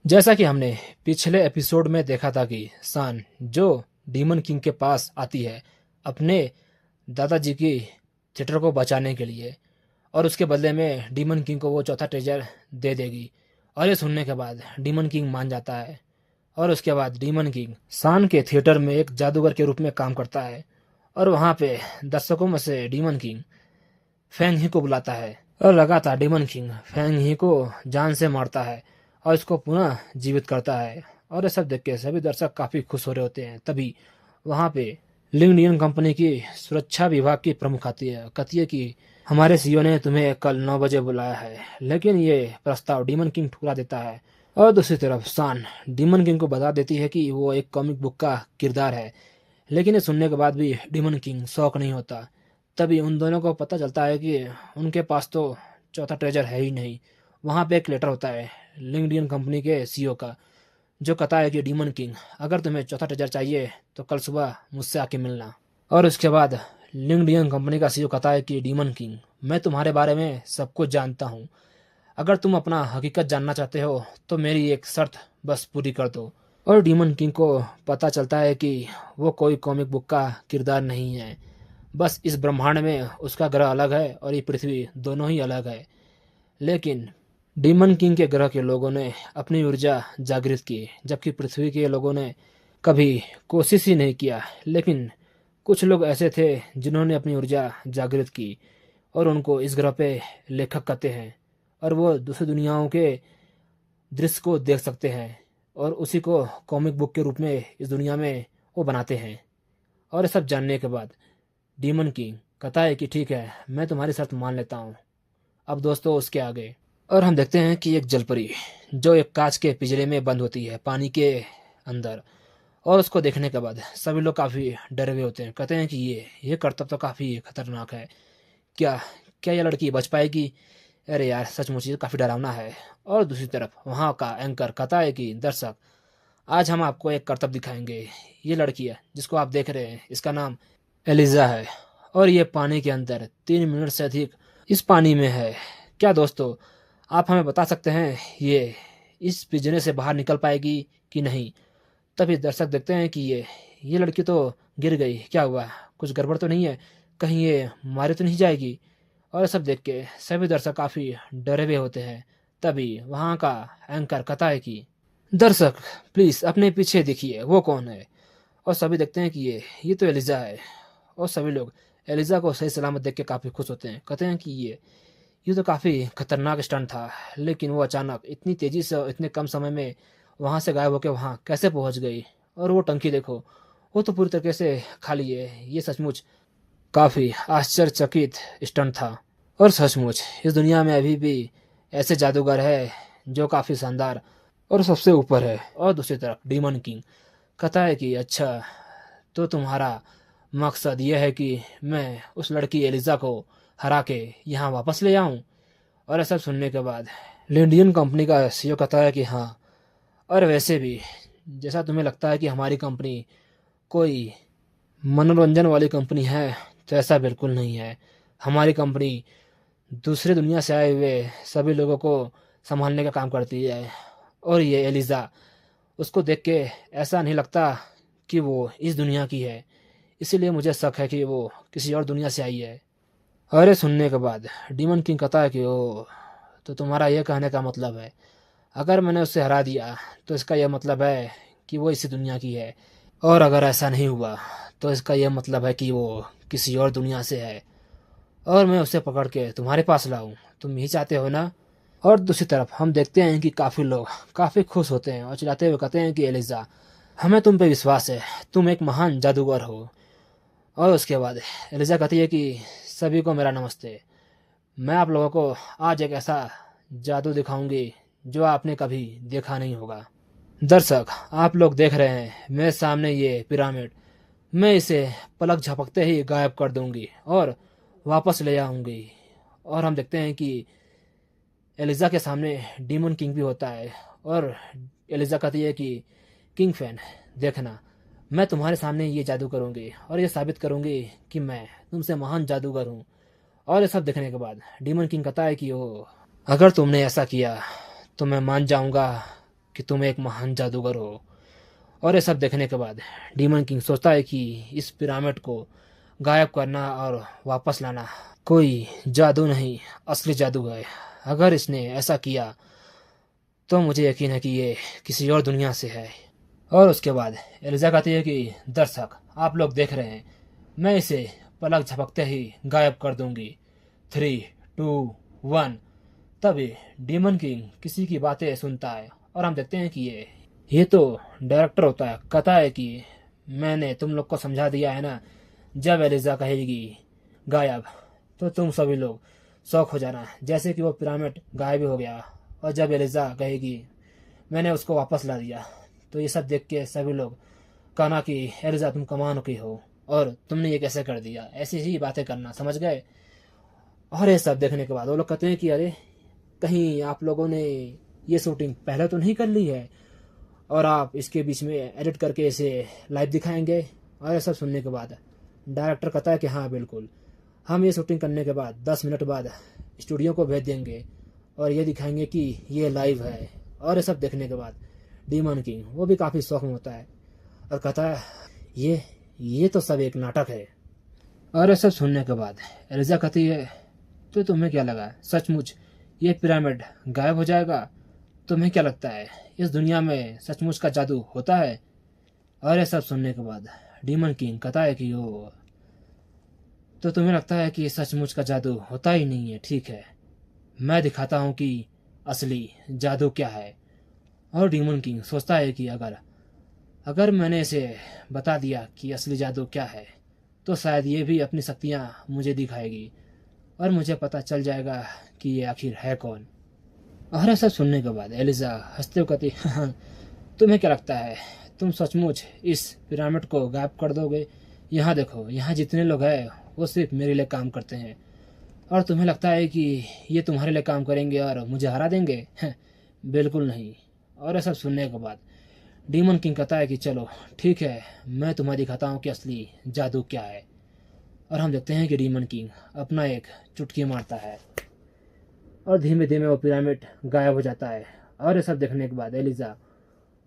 जैसा कि हमने पिछले एपिसोड में देखा था कि सान जो डीमन किंग के पास आती है अपने दादाजी की थिएटर को बचाने के लिए, और उसके बदले में डीमन किंग को वो चौथा ट्रेजर दे देगी। और ये सुनने के बाद डीमन किंग मान जाता है, और उसके बाद डीमन किंग सान के थिएटर में एक जादूगर के रूप में काम करता है। और वहाँ पे दर्शकों में से डीमन किंग फैंग ही को बुलाता है, और लगातार डीमन किंग फैंग ही को जान से मारता है और इसको पुनः जीवित करता है। और ये सब देख के सभी दर्शक काफी खुश हो रहे होते हैं। तभी वहाँ पे लिंगडियन कंपनी की सुरक्षा विभाग की प्रमुख आती है, कहती है कि हमारे सीईओ ने तुम्हें कल 9 बजे बुलाया है। लेकिन ये प्रस्ताव डीमन किंग ठुकरा देता है। और दूसरी तरफ सान डीमन किंग को बता देती है कि वो एक कॉमिक बुक का किरदार है। लेकिन ये सुनने के बाद भी डीमन किंग शौक नहीं होता। तभी उन दोनों को पता चलता है कि उनके पास तो चौथा ट्रेजर है ही नहीं। वहाँ पे एक लेटर होता है लिंगडियन कंपनी के सीईओ का, जो कहता है कि डीमन किंग, अगर तुम्हें चौथा ट्रेजर चाहिए तो कल सुबह मुझसे आके मिलना। और उसके बाद लिंगडियन कंपनी का सीईओ कहता है कि डीमन किंग, मैं तुम्हारे बारे में सब कुछ जानता हूँ। अगर तुम अपना हकीकत जानना चाहते हो तो मेरी एक शर्त बस पूरी कर दो। और डीमन किंग को पता चलता है कि वो कोई कॉमिक बुक का किरदार नहीं है। बस इस ब्रह्मांड में उसका ग्रह अलग है और ये पृथ्वी, दोनों ही अलग है। लेकिन डीमन किंग के ग्रह के लोगों ने अपनी ऊर्जा जागृत की, जबकि पृथ्वी के लोगों ने कभी कोशिश ही नहीं किया। लेकिन कुछ लोग ऐसे थे जिन्होंने अपनी ऊर्जा जागृत की, और उनको इस ग्रह पे लेखक कहते हैं। और वो दूसरी दुनियाओं के दृश्य को देख सकते हैं, और उसी को कॉमिक बुक के रूप में इस दुनिया में वो बनाते हैं। और ये सब जानने के बाद डीमन किंग कहता है कि ठीक है, मैं तुम्हारी शर्त मान लेता हूँ। अब दोस्तों उसके आगे और हम देखते हैं कि एक जलपरी जो एक कांच के पिंजरे में बंद होती है पानी के अंदर। और उसको देखने के बाद सभी लोग काफ़ी डरे हुए होते हैं, कहते हैं कि ये करतब तो काफ़ी खतरनाक है। क्या क्या ये लड़की बच पाएगी? अरे यार, सचमुच ये काफ़ी डरावना है। और दूसरी तरफ वहाँ का एंकर कहता है कि दर्शक, आज हम आपको एक करतब दिखाएंगे। ये लड़की है जिसको आप देख रहे हैं, इसका नाम एलिजा है, और ये पानी के अंदर 3 मिनट से अधिक इस पानी में है। क्या दोस्तों, आप हमें बता सकते हैं ये इस पिंजरे से बाहर निकल पाएगी कि नहीं? तभी दर्शक देखते हैं कि ये लड़की तो गिर गई, क्या हुआ, कुछ गड़बड़ तो नहीं है, कहीं ये मारे तो नहीं जाएगी? और सब देख के सभी दर्शक काफ़ी डरे हुए होते हैं। तभी वहाँ का एंकर कहता है कि दर्शक प्लीज़ अपने पीछे देखिए, वो कौन है? और सभी देखते हैं कि ये तो एलिजा है। और सभी लोग एलिजा को सही सलामत देख के काफ़ी खुश होते हैं, कहते हैं कि ये तो काफ़ी खतरनाक स्टंट था। लेकिन वो अचानक इतनी तेज़ी से और इतने कम समय में वहाँ से गायब होकर वहाँ कैसे पहुँच गई? और वो टंकी देखो, वो तो पूरी तरीके से खाली है। ये सचमुच काफ़ी आश्चर्यचकित स्टंट था। और सचमुच इस दुनिया में अभी भी ऐसे जादूगर है जो काफ़ी शानदार और सबसे ऊपर है। और दूसरी तरफ डीमन किंग कहता है कि अच्छा, तो तुम्हारा मकसद यह है कि मैं उस लड़की एलिजा को हरा के यहाँ वापस ले आऊँ? और ऐसा सुनने के बाद लिंडियन कंपनी का सीईओ कहता है कि हाँ, और वैसे भी जैसा तुम्हें लगता है कि हमारी कंपनी कोई मनोरंजन वाली कंपनी है, तो ऐसा बिल्कुल नहीं है। हमारी कंपनी दूसरी दुनिया से आए हुए सभी लोगों को संभालने का काम करती है। और ये एलिजा, उसको देख के ऐसा नहीं लगता कि वो इस दुनिया की है, इसीलिए मुझे शक है कि वो किसी और दुनिया से आई है। अरे सुनने के बाद डीमन किंग कहता है कि ओ, तो तुम्हारा यह कहने का मतलब है अगर मैंने उसे हरा दिया तो इसका यह मतलब है कि वो इसी दुनिया की है, और अगर ऐसा नहीं हुआ तो इसका यह मतलब है कि वो किसी और दुनिया से है, और मैं उसे पकड़ के तुम्हारे पास लाऊं, तुम यही चाहते हो ना? और दूसरी तरफ हम देखते हैं कि काफ़ी लोग काफ़ी खुश होते हैं और चिल्लाते हुए कहते हैं कि एलिजा, हमें तुम पे विश्वास है, तुम एक महान जादूगर हो। और उसके बाद एलिजा कहती है कि सभी को मेरा नमस्ते। मैं आप लोगों को आज एक ऐसा जादू दिखाऊंगी जो आपने कभी देखा नहीं होगा। दर्शक, आप लोग देख रहे हैं मेरे सामने ये पिरामिड, मैं इसे पलक झपकते ही गायब कर दूंगी और वापस ले आऊंगी। और हम देखते हैं कि एलिजा के सामने डीमन किंग भी होता है, और एलिजा कहती है कि किंग फैन, देखना, मैं तुम्हारे सामने ये जादू करूंगी और ये साबित करूंगी कि मैं तुमसे महान जादूगर हूँ। और ये सब देखने के बाद डीमन किंग कहता है कि ओ, अगर तुमने ऐसा किया तो मैं मान जाऊंगा कि तुम एक महान जादूगर हो। और ये सब देखने के बाद डीमन किंग सोचता है कि इस पिरामिड को गायब करना और वापस लाना कोई जादू नहीं, असली जादू है। अगर इसने ऐसा किया तो मुझे यकीन है कि ये किसी और दुनिया से है। और उसके बाद एलिजा कहती है कि दर्शक आप लोग देख रहे हैं, मैं इसे पलक झपकते ही गायब कर दूंगी। 3, 2, 1। तभी डीमन किंग किसी की बातें सुनता है और हम देखते हैं कि ये तो डायरेक्टर होता है। कहता है कि मैंने तुम लोग को समझा दिया है ना, जब एलिजा कहेगी गायब तो तुम सभी लोग शौक हो जाना, जैसे कि वो पिरामिड गायब हो गया। और जब एलिजा कहेगी मैंने उसको वापस ला दिया, तो ये सब देख के सभी लोग कहना कि एलिजा तुम कमाल की हो और तुमने ये कैसे कर दिया, ऐसी ही बातें करना, समझ गए। और ये सब देखने के बाद वो लोग कहते हैं कि अरे कहीं आप लोगों ने ये शूटिंग पहले तो नहीं कर ली है और आप इसके बीच में एडिट करके इसे लाइव दिखाएंगे। और ये सब सुनने के बाद डायरेक्टर कहता है कि हाँ बिल्कुल, हम ये शूटिंग करने के बाद 10 मिनट बाद स्टूडियो को भेज देंगे और ये दिखाएंगे कि ये लाइव है। और ये सब देखने के बाद डीमन किंग वो भी काफ़ी शौक में होता है और कहता है ये तो सब एक नाटक है। और ये सब सुनने के बाद एलिजा कहती है तो तुम्हें क्या लगा सचमुच ये पिरामिड गायब हो जाएगा? तुम्हें क्या लगता है इस दुनिया में सचमुच का जादू होता है? और ये सब सुनने के बाद डीमन किंग कहता है कि ओ, तो तुम्हें लगता है कि सचमुच का जादू होता ही नहीं है। ठीक है, मैं दिखाता हूँ कि असली जादू क्या है। और डीमन किंग सोचता है कि अगर मैंने इसे बता दिया कि असली जादू क्या है, तो शायद ये भी अपनी शक्तियाँ मुझे दिखाएगी और मुझे पता चल जाएगा कि ये आखिर है कौन। और ऐसा सुनने के बाद एलिजा हंसते हुए कहती तुम्हें क्या लगता है तुम सचमुच इस पिरामिड को गायब कर दोगे? यहाँ देखो, यहाँ जितने लोग हैं वो सिर्फ मेरे लिए काम करते हैं और तुम्हें लगता है कि ये तुम्हारे लिए काम करेंगे और मुझे हरा देंगे? बिल्कुल नहीं। और ये सब सुनने के बाद डीमन किंग कहता है कि चलो ठीक है, मैं तुम्हें दिखाता हूँ कि असली जादू क्या है। और हम देखते हैं कि डीमन किंग अपना एक चुटकी मारता है और धीमे धीमे वो पिरामिड गायब हो जाता है। और ये सब देखने के बाद एलिजा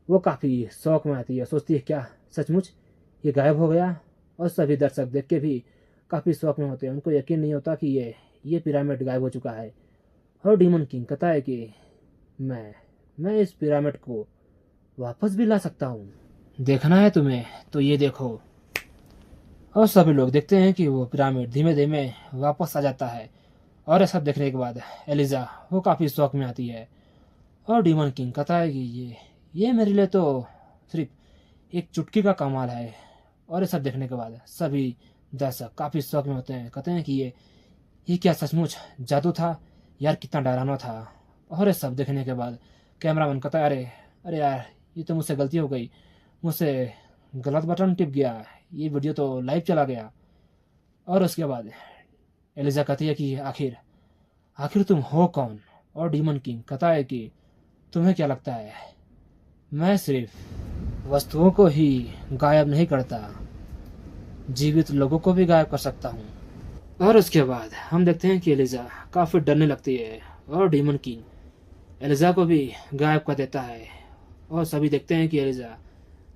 वो काफ़ी शौक में आती है, सोचती है क्या सचमुच ये गायब हो गया? और सभी दर्शक देख के भी काफ़ी शौक में होते हैं, उनको यकीन नहीं होता कि ये पिरामिड गायब हो चुका है। और डीमन किंग कहता है कि मैं इस पिरामिड को वापस भी ला सकता हूँ, देखना है तुम्हें तो ये देखो। और सभी लोग देखते हैं कि वो पिरामिड धीमे धीमे वापस आ जाता है। और ये सब देखने के बाद एलिजा वो काफ़ी शौक में आती है और डीमन किंग कहता है कि ये मेरे लिए तो सिर्फ एक चुटकी का कमाल है। और ये सब देखने के बाद सभी दर्शक काफ़ी शौक में होते हैं, कहते हैं कि ये क्या सचमुच जादू था यार, कितना डरावना था। और ये सब देखने के बाद कैमरामैन कहता है अरे यार ये तो मुझसे गलती हो गई, मुझसे गलत बटन टिप गया, ये वीडियो तो लाइव चला गया। और उसके बाद एलिजा कहती है कि आखिर तुम हो कौन? और डीमन किंग कहता है कि तुम्हें क्या लगता है मैं सिर्फ वस्तुओं को ही गायब नहीं करता, जीवित लोगों को भी गायब कर सकता हूँ। और उसके बाद हम देखते हैं कि एलिजा काफ़ी डरने लगती है और डीमन किंग एलिजा को भी गायब कर देता है। और सभी देखते हैं कि एलिजा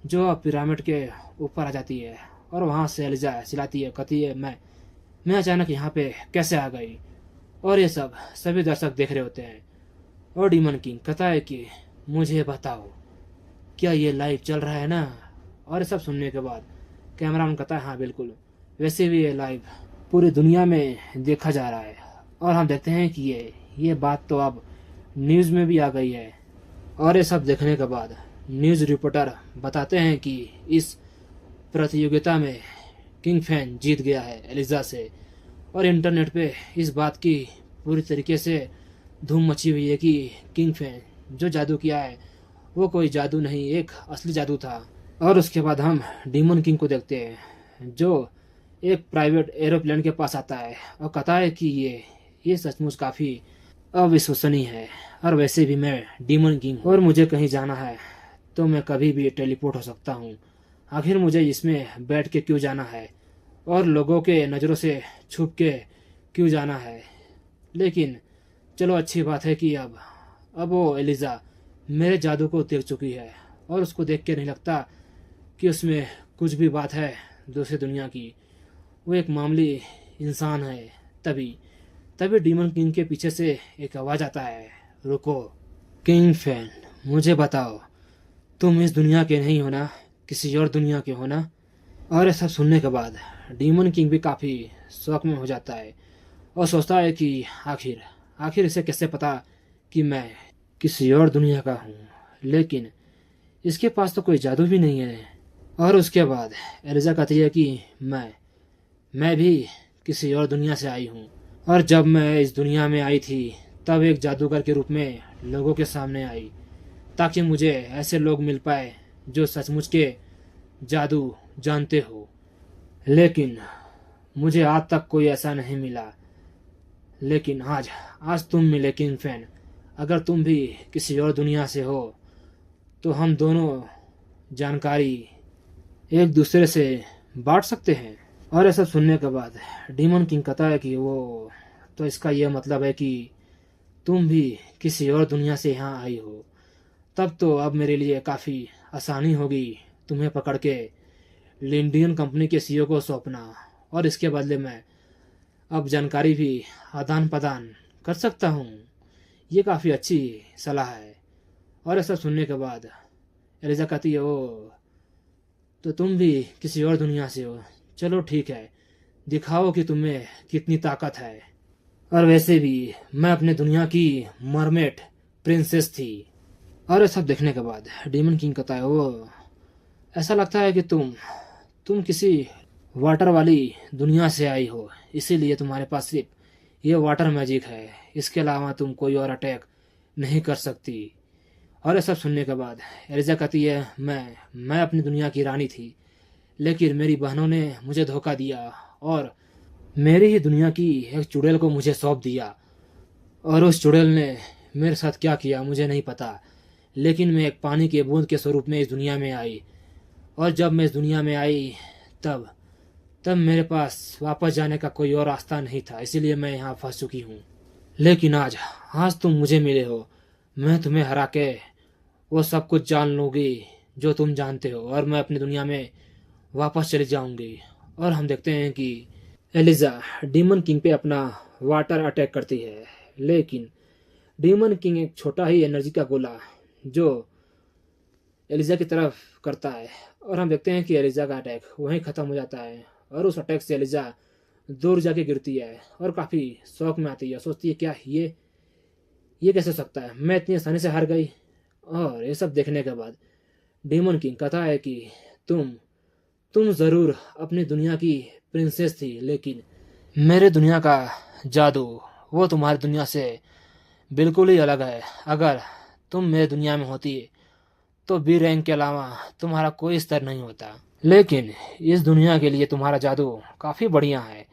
जो पिरामिड के ऊपर आ जाती है और वहाँ से एलिजा चिल्लाती है, कहती है मैं अचानक यहाँ पे कैसे आ गई? और ये सब सभी दर्शक देख रहे होते हैं। और डीमन किंग कहता है कि मुझे बताओ क्या ये लाइव चल रहा है ना? और ये सब सुनने के बाद कैमरामैन कहता है हाँ बिल्कुल, वैसे भी ये लाइव पूरी दुनिया में देखा जा रहा है। और हम देखते हैं कि ये बात तो अब न्यूज़ में भी आ गई है। और ये सब देखने के बाद न्यूज़ रिपोर्टर बताते हैं कि इस प्रतियोगिता में किंग फैन जीत गया है एलिजा से। और इंटरनेट पे इस बात की पूरी तरीके से धूम मची हुई है कि किंग फैन जो जादू किया है वो कोई जादू नहीं, एक असली जादू था। और उसके बाद हम डीमन किंग को देखते हैं जो एक प्राइवेट एरोप्लेन के पास आता है और कहता है कि ये सचमुच काफ़ी अविश्वसनीय है। और वैसे भी मैं डीमन किंग और मुझे कहीं जाना है तो मैं कभी भी टेलीपोर्ट हो सकता हूँ, आखिर मुझे इसमें बैठ के क्यों जाना है और लोगों के नज़रों से छुप के क्यों जाना है? लेकिन चलो अच्छी बात है कि अब वो एलिजा मेरे जादू को देख चुकी है और उसको देख के नहीं लगता कि उसमें कुछ भी बात है दूसरी दुनिया की। वो एक मामूली इंसान है। तभी तभी डीमन किंग के पीछे से एक आवाज आता है, रुको। किंग फैन, मुझे बताओ, तुम इस दुनिया के नहीं हो ना, किसी और दुनिया के हो ना? और ये सब सुनने के बाद डीमन किंग भी काफी शौक में हो जाता है और सोचता है कि आखिर आखिर इसे कैसे पता कि मैं किसी और दुनिया का हूँ। लेकिन इसके पास तो कोई जादू भी नहीं है। और उसके बाद एलिजा कहती है कि मैं भी किसी और दुनिया से आई हूँ, और जब मैं इस दुनिया में आई थी तब एक जादूगर के रूप में लोगों के सामने आई, ताकि मुझे ऐसे लोग मिल पाए जो सचमुच के जादू जानते हो। लेकिन मुझे आज तक कोई ऐसा नहीं मिला। लेकिन आज आज तुम मिले किंग फैन। अगर तुम भी किसी और दुनिया से हो तो हम दोनों जानकारी एक दूसरे से बांट सकते हैं। और ऐसा सुनने के बाद डीमन किंग कहता है कि वो तो इसका यह मतलब है कि तुम भी किसी और दुनिया से यहाँ आई हो। तब तो अब मेरे लिए काफ़ी आसानी होगी तुम्हें पकड़ के लिंडियन कंपनी के सीईओ को सौंपना, और इसके बदले में अब जानकारी भी आदान प्रदान कर सकता हूँ। ये काफ़ी अच्छी सलाह है। और ऐसा सुनने के बाद एलिजा कहती है, ओ तो तुम भी किसी और दुनिया से हो। चलो ठीक है, दिखाओ कि तुम्हें कितनी ताकत है। और वैसे भी मैं अपने दुनिया की मरमेड प्रिंसेस थी। और ये सब देखने के बाद डीमन किंग कहता है, वो ऐसा लगता है कि तुम किसी वाटर वाली दुनिया से आई हो, इसीलिए तुम्हारे पास सिर्फ ये वाटर मैजिक है। इसके अलावा तुम कोई और अटैक नहीं कर सकती। और ये सब सुनने के बाद एलिजा कहती है, मैं अपनी दुनिया की रानी थी, लेकिन मेरी बहनों ने मुझे धोखा दिया और मेरी ही दुनिया की एक चुड़ैल को मुझे सौंप दिया। और उस चुड़ैल ने मेरे साथ क्या किया मुझे नहीं पता, लेकिन मैं एक पानी के बूंद के स्वरूप में इस दुनिया में आई। और जब मैं इस दुनिया में आई तब तब मेरे पास वापस जाने का कोई और रास्ता नहीं था, इसीलिए मैं यहाँ फंस चुकी हूँ। लेकिन आज तुम मुझे मिले हो, मैं तुम्हें हरा के वो सब कुछ जान लूँगी जो तुम जानते हो, और मैं अपनी दुनिया में वापस चली जाऊंगी। और हम देखते हैं कि एलिजा डीमन किंग पे अपना वाटर अटैक करती है, लेकिन डीमन किंग एक छोटा ही एनर्जी का गोला जो एलिजा की तरफ करता है, और हम देखते हैं कि एलिजा का अटैक वहीं ख़त्म हो जाता है। और उस अटैक से एलिजा दूर जाके गिरती है और काफ़ी शौक में आती है, सोचती है क्या ये कैसे हो सकता है, मैं इतनी आसानी से हार गई। और ये सब देखने के बाद डीमन किंग कहता है कि तुम ज़रूर अपनी दुनिया की प्रिंसेस थी, लेकिन मेरे दुनिया का जादू वो तुम्हारी दुनिया से बिल्कुल ही अलग है। अगर तुम मेरे दुनिया में होती तो बी रैंक के अलावा तुम्हारा कोई स्तर नहीं होता, लेकिन इस दुनिया के लिए तुम्हारा जादू काफ़ी बढ़िया है।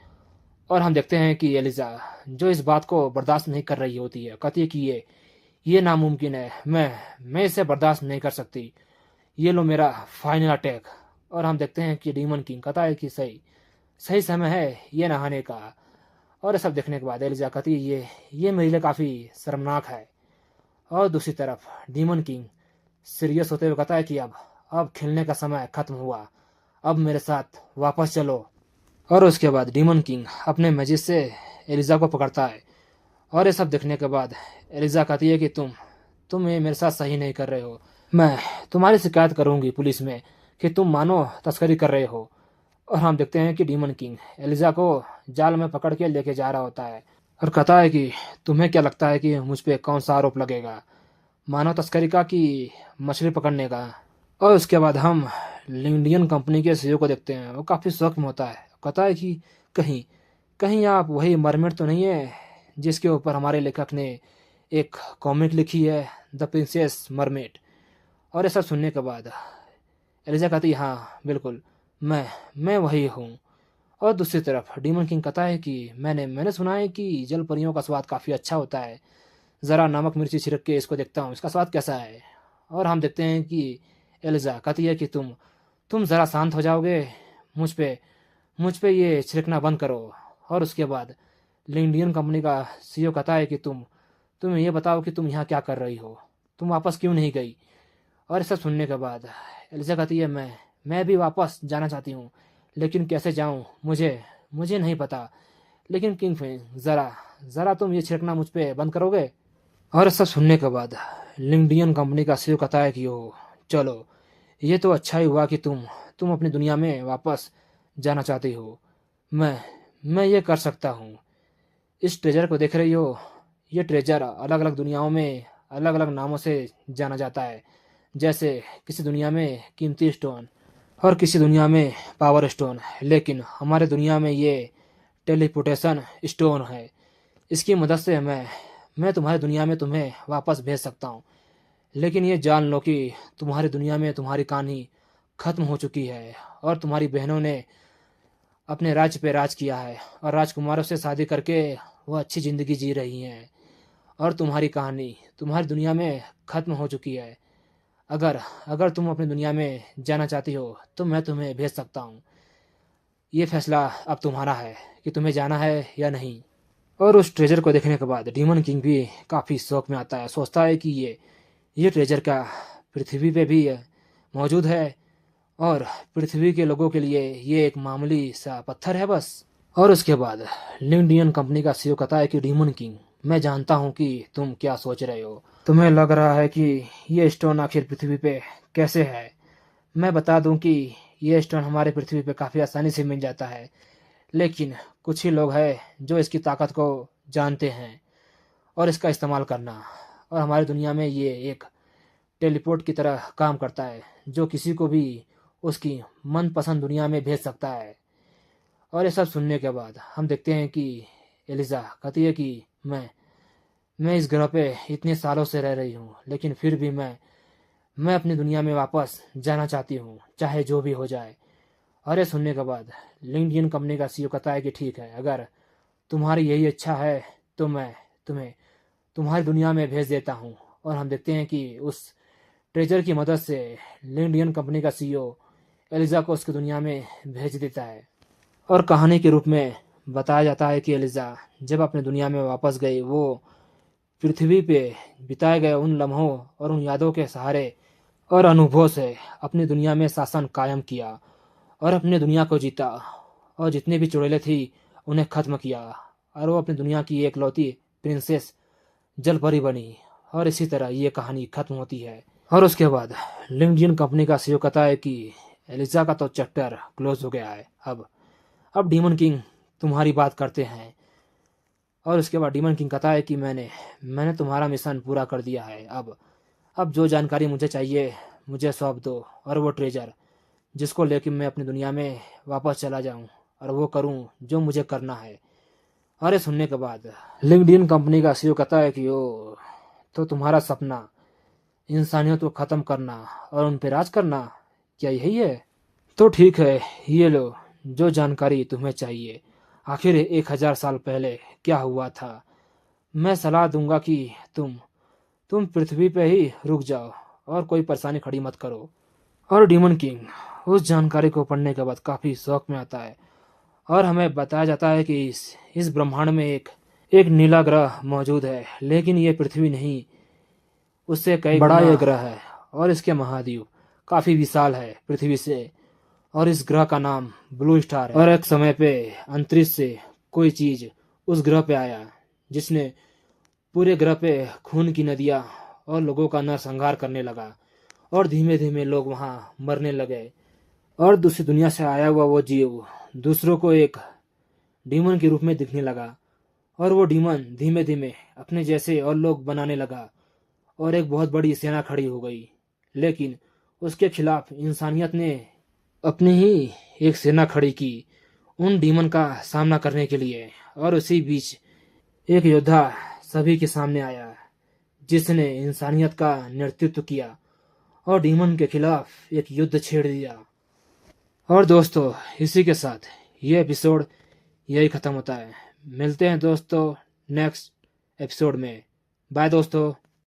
और हम देखते हैं कि एलिजा जो इस बात को बर्दाश्त नहीं कर रही होती है, कहती है कि ये नामुमकिन है, मैं इसे बर्दाश्त नहीं कर सकती, ये लो मेरा फाइनल अटैक। और हम देखते हैं कि डीमन किंग कहता है कि सही समय है ये नहाने का। और ये सब देखने के बाद एलिजा कहती है ये मेरे लिए काफ़ी शर्मनाक है। और दूसरी तरफ डीमन किंग सीरियस होते हुए कहता है कि अब खेलने का समय खत्म हुआ, अब मेरे साथ वापस चलो। और उसके बाद डीमन किंग अपने मैजिक से एलिजा को पकड़ता है। और ये सब देखने के बाद एलिजा कहती है कि तुम ये मेरे साथ सही नहीं कर रहे हो, मैं तुम्हारी शिकायत करूंगी पुलिस में कि तुम मानो तस्करी कर रहे हो। और हम देखते हैं कि डीमन किंग एलिजा को जाल में पकड़ के लेके जा रहा होता है और कहता है कि तुम्हें क्या लगता है कि मुझ पे कौन सा आरोप लगेगा, मानव तस्करी का कि मछली पकड़ने का। और उसके बाद हम लिंडियन कंपनी के सीईओ को देखते हैं, वो काफ़ी शौक में होता है, कहता है कि कहीं कहीं आप वही मरमेड तो नहीं है जिसके ऊपर हमारे लेखक ने एक कॉमिक लिखी है, द प्रिंसेस मरमेड। और ऐसा सुनने के बाद एलिजा कहती है, हाँ बिल्कुल, मैं वही हूँ। और दूसरी तरफ डीमन किंग कहता है कि मैंने सुना है कि जल परियों का स्वाद काफ़ी अच्छा होता है, ज़रा नमक मिर्ची छिड़क के इसको देखता हूँ, इसका स्वाद कैसा है। और हम देखते हैं कि एलिजा कहती है कि तुम ज़रा शांत हो जाओगे, मुझ पे ये छिड़कना बंद करो। और उसके बाद लिंडियन कंपनी का सीईओ कहता है कि तुम ये बताओ कि तुम यहाँ क्या कर रही हो। तुम वापस क्यों नहीं गई? और सब सुनने के बाद एलिजा कहती है, मैं भी वापस जाना चाहती हूँ, लेकिन कैसे जाऊँ मुझे मुझे नहीं पता। लेकिन किंग फिन, ज़रा ज़रा तुम ये छिड़कना मुझ पे बंद करोगे? और सब सुनने के बाद लिंकडियन कंपनी का सीईओ कहता है कि ओ चलो, ये तो अच्छा ही हुआ कि तुम अपनी दुनिया में वापस जाना चाहती हो। मैं ये कर सकता हूँ। इस ट्रेजर को देख रही हो? ये ट्रेजर अलग अलग दुनियाओं में अलग अलग नामों से जाना जाता है। जैसे किसी दुनिया में कीमती स्टोन और किसी दुनिया में पावर स्टोन, लेकिन हमारे दुनिया में ये टेलीपोर्टेशन स्टोन है। इसकी मदद से मैं तुम्हारी दुनिया में तुम्हें वापस भेज सकता हूँ। लेकिन ये जान लो कि तुम्हारी दुनिया में तुम्हारी कहानी खत्म हो चुकी है और तुम्हारी बहनों ने अपने राज्य पे राज किया है और राजकुमारों से शादी करके वो अच्छी जिंदगी जी रही हैं। और तुम्हारी कहानी तुम्हारी दुनिया में खत्म हो चुकी है। अगर अगर तुम अपनी दुनिया में जाना चाहती हो तो मैं तुम्हें भेज सकता हूँ। ये फैसला अब तुम्हारा है कि तुम्हें जाना है या नहीं। और उस ट्रेजर को देखने के बाद डीमन किंग भी काफ़ी शौक में आता है। सोचता है कि ये ट्रेजर का पृथ्वी पे भी मौजूद है और पृथ्वी के लोगों के लिए ये एक मामूली सा पत्थर है बस। और उसके बाद लिंकडियन कंपनी का सीईओ कहता है कि डीमन किंग, मैं जानता हूँ कि तुम क्या सोच रहे हो। तुम्हें लग रहा है कि ये स्टोन आखिर पृथ्वी पे कैसे है। मैं बता दूं कि ये स्टोन हमारे पृथ्वी पे काफ़ी आसानी से मिल जाता है, लेकिन कुछ ही लोग हैं जो इसकी ताकत को जानते हैं और इसका इस्तेमाल करना। और हमारी दुनिया में ये एक टेलीपोर्ट की तरह काम करता है जो किसी को भी उसकी मनपसंद दुनिया में भेज सकता है। और ये सब सुनने के बाद हम देखते हैं कि एलिजा कहती है कि मैं इस ग्रह पे इतने सालों से रह रही हूँ, लेकिन फिर भी मैं अपनी दुनिया में वापस जाना चाहती हूँ, चाहे जो भी हो जाए। और ये सुनने के बाद लिंकडियन कंपनी का सीईओ कहता है कि ठीक है, अगर तुम्हारी यही इच्छा है तो मैं तुम्हें तुम्हारी दुनिया में भेज देता हूँ। और हम देखते हैं कि उस ट्रेजर की मदद से लिंकडियन कंपनी का सीईओ एलिजा को उसकी दुनिया में भेज देता है। और कहानी के रूप में बताया जाता है कि एलिजा जब अपनी दुनिया में वापस गई, वो पृथ्वी पे बिताए गए उन लम्हों और उन यादों के सहारे और अनुभवों से अपनी दुनिया में शासन कायम किया और अपनी दुनिया को जीता और जितने भी चुड़ैलें थी उन्हें खत्म किया और वो अपनी दुनिया की एकलौती प्रिंसेस जलपरी बनी। और इसी तरह ये कहानी खत्म होती है। और उसके बाद लिंकडियन कंपनी का सीईओ कहता है कि एलिजा का तो चैप्टर क्लोज हो गया है। अब डीमन किंग तुम्हारी बात करते हैं। और उसके बाद डीमन किंग कहता है कि मैंने तुम्हारा मिशन पूरा कर दिया है। अब जो जानकारी मुझे चाहिए मुझे सौंप दो, और वो ट्रेजर जिसको लेकर मैं अपनी दुनिया में वापस चला जाऊं और वो करूं जो मुझे करना है। और ये सुनने के बाद लिंक्डइन कंपनी का सीईओ कहता है कि ओ, तो तुम्हारा सपना इंसानियत को ख़त्म करना और उन पर राज करना, क्या यही है? तो ठीक है, ये लो जो जानकारी तुम्हें चाहिए। आखिर 1000 साल पहले क्या हुआ था। मैं सलाह दूंगा कि तुम पृथ्वी पे ही रुक जाओ और कोई परेशानी खड़ी मत करो। और डीमन किंग उस जानकारी को पढ़ने के बाद काफ़ी शौक में आता है और हमें बताया जाता है कि इस ब्रह्मांड में एक नीला ग्रह मौजूद है, लेकिन ये पृथ्वी नहीं, उससे कई बड़ा ये ग्रह है और इसके महाद्वीप काफ़ी विशाल है पृथ्वी से। और इस ग्रह का नाम ब्लू स्टार है। और एक समय पे अंतरिक्ष से कोई चीज़ उस ग्रह पे आया जिसने पूरे ग्रह पे खून की नदियाँ और लोगों का नरसंहार करने लगा और धीमे धीमे लोग वहाँ मरने लगे। और दूसरी दुनिया से आया हुआ वो जीव दूसरों को एक डीमन के रूप में दिखने लगा और वो डीमन धीमे धीमे अपने जैसे और लोग बनाने लगा और एक बहुत बड़ी सेना खड़ी हो गई। लेकिन उसके खिलाफ इंसानियत ने अपनी ही एक सेना खड़ी की उन डीमन का सामना करने के लिए। और उसी बीच एक योद्धा सभी के सामने आया जिसने इंसानियत का नेतृत्व किया और डीमन के खिलाफ एक युद्ध छेड़ दिया। और दोस्तों, इसी के साथ ये एपिसोड यही ख़त्म होता है। मिलते हैं दोस्तों नेक्स्ट एपिसोड में। बाय दोस्तों।